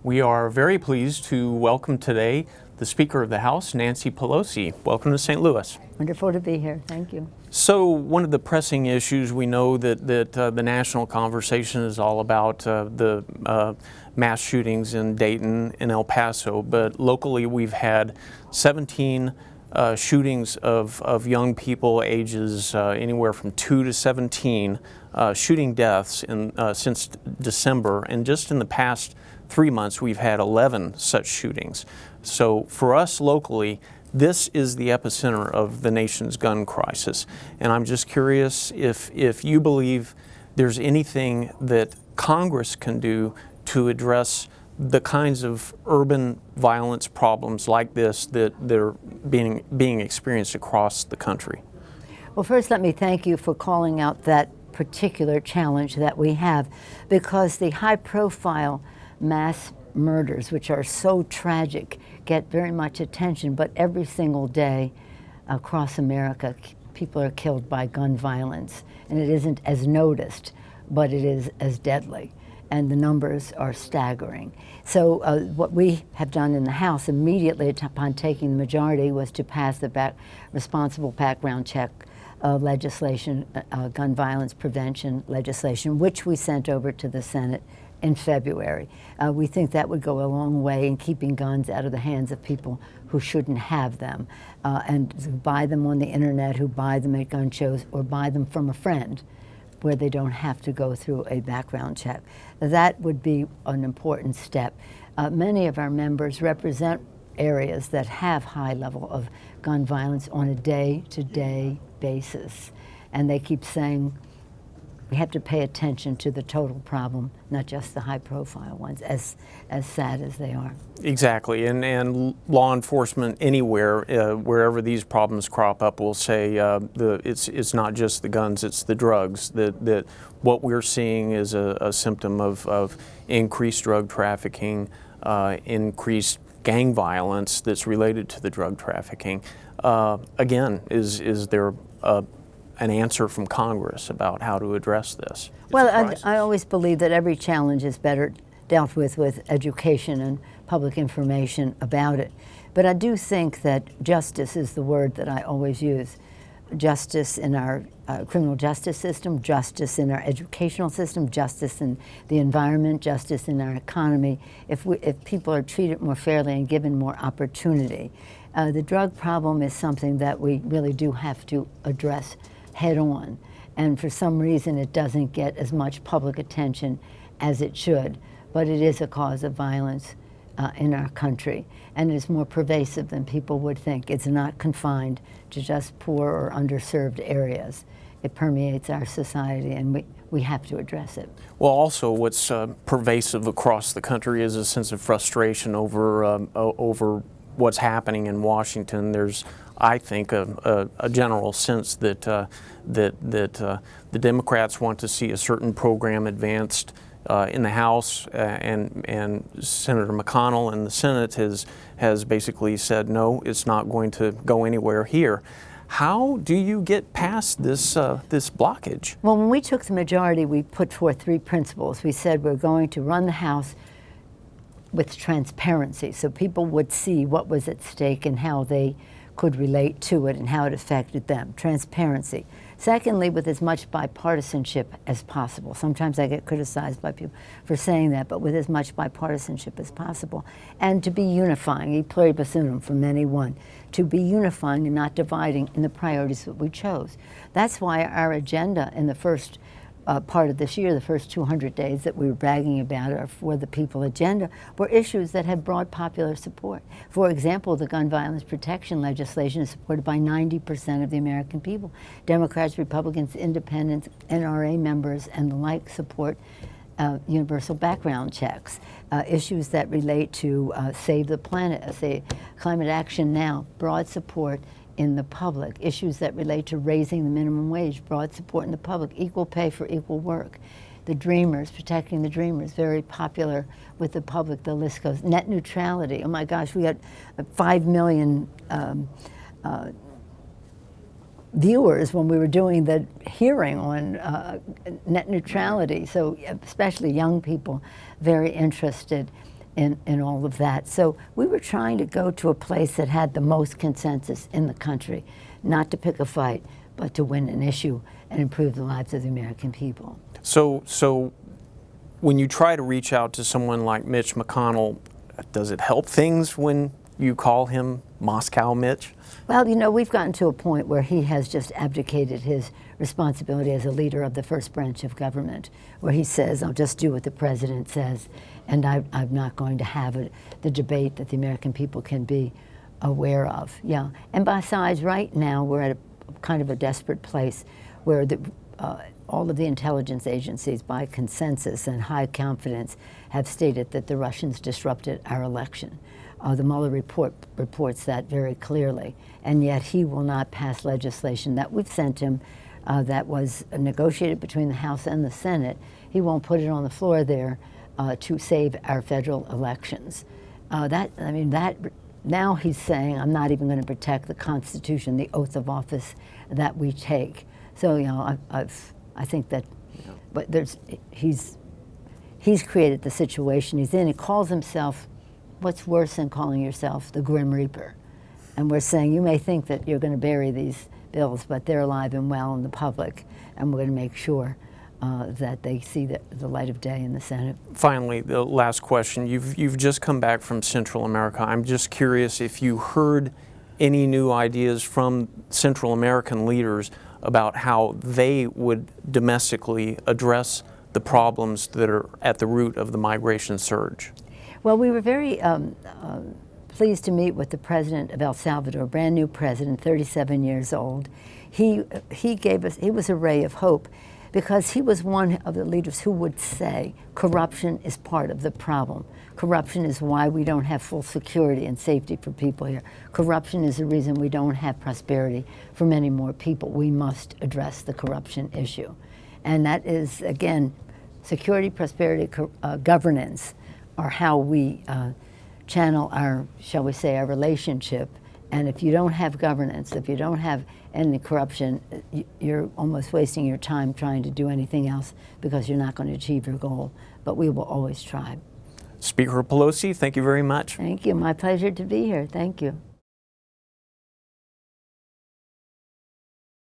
We are very pleased to welcome today the Speaker of the House, Nancy Pelosi. Welcome to St. Louis. Wonderful to be here. Thank you. So one of the pressing issues, we know that the national conversation is all about the mass shootings in Dayton and El Paso, but locally we've had 17 shootings of young people ages anywhere from 2 to 17 shooting deaths since December, and just in the past 3 months we've had 11 such shootings. So for us locally, this is the epicenter of the nation's gun crisis, and I'm just curious if you believe there's anything that Congress can do to address the kinds of urban violence problems like this that are being experienced across the country. Well, first let me thank you for calling out that particular challenge that we have, because the high-profile mass murders, which are so tragic, get very much attention, but every single day across America, people are killed by gun violence, and it isn't as noticed, but it is as deadly, and the numbers are staggering. So what we have done in the House immediately upon taking the majority was to pass the responsible background check legislation, gun violence prevention legislation, which we sent over to the Senate in February. We think that would go a long way in keeping guns out of the hands of people who shouldn't have them, and who buy them on the internet, who buy them at gun shows, or buy them from a friend where they don't have to go through a background check. That would be an important step. Many of our members represent areas that have high level of gun violence on a day-to-day basis, and they keep saying, we have to pay attention to the total problem, not just the high-profile ones, as sad as they are. Exactly, and law enforcement anywhere, wherever these problems crop up, will say it's not just the guns, it's the drugs. That what we're seeing is a symptom of increased drug trafficking, increased gang violence that's related to the drug trafficking. Again, is there an answer from Congress about how to address this? Well, I always believe that every challenge is better dealt with education and public information about it. But I do think that justice is the word that I always use. Justice in our criminal justice system, justice in our educational system, justice in the environment, justice in our economy, if people are treated more fairly and given more opportunity. The drug problem is something that we really do have to address head on, and for some reason it doesn't get as much public attention as it should, but it is a cause of violence in our country, and it is more pervasive than people would think. It's not confined to just poor or underserved areas. It permeates our society, and we have to address it. Well, also what's pervasive across the country is a sense of frustration over what's happening in Washington. There's, I think, a general sense that the Democrats want to see a certain program advanced in the House, and Senator McConnell in the Senate has basically said, no, it's not going to go anywhere here. How do you get past this blockage? Well, when we took the majority, we put forth 3 principles. We said we're going to run the House with transparency, so people would see what was at stake and how they could relate to it and how it affected them. Transparency. Secondly, with as much bipartisanship as possible. Sometimes I get criticized by people for saying that, but with as much bipartisanship as possible. And to be unifying, e pluribus unum from many one. To be unifying and not dividing in the priorities that we chose. That's why our agenda in the first part of this year, the first 200 days that we were bragging about our For the People agenda, were issues that have broad popular support. For example, the gun violence protection legislation is supported by 90% of the American people. Democrats, Republicans, independents, NRA members, and the like support universal background checks. Issues that relate to Save the Planet, say Climate Action Now, broad support in the public. Issues that relate to raising the minimum wage, broad support in the public. Equal pay for equal work. The Dreamers, protecting the Dreamers, very popular with the public. The list goes. Net neutrality. Oh my gosh, we got 5 million viewers when we were doing the hearing on net neutrality. So especially young people, very interested. in all of that. So we were trying to go to a place that had the most consensus in the country, not to pick a fight, but to win an issue and improve the lives of the American people. So when you try to reach out to someone like Mitch McConnell, does it help things when you call him Moscow Mitch? Well, you know, we've gotten to a point where he has just abdicated his responsibility as a leader of the first branch of government, where he says, I'll just do what the president says, and I'm not going to have the debate that the American people can be aware of. Yeah, and besides, right now we're at a kind of a desperate place where all of the intelligence agencies, by consensus and high confidence, have stated that the Russians disrupted our election. The Mueller report reports that very clearly, and yet he will not pass legislation that we've sent him that was negotiated between the House and the Senate. He won't put it on the floor there to save our federal elections. Now he's saying, I'm not even going to protect the Constitution, the oath of office that we take. So, you know, I think that, but he's created the situation he's in. He calls himself, what's worse than calling yourself the Grim Reaper? And we're saying, you may think that you're going to bury these bills, but they're alive and well in the public, and we're going to make sure that they see the light of day in the Senate. Finally, the last question. You've just come back from Central America. I'm just curious if you heard any new ideas from Central American leaders about how they would domestically address the problems that are at the root of the migration surge. Well, we were very pleased to meet with the president of El Salvador, brand new president, 37 years old. He was a ray of hope, because he was one of the leaders who would say corruption is part of the problem. Corruption is why we don't have full security and safety for people here. Corruption is the reason we don't have prosperity for many more people. We must address the corruption issue. And that is, again, security, prosperity, governance are how we channel our, shall we say, our relationship. And if you don't have governance, if you don't have any corruption, you're almost wasting your time trying to do anything else, because you're not going to achieve your goal. But we will always try. Speaker Pelosi, thank you very much. Thank you. My pleasure to be here. Thank you.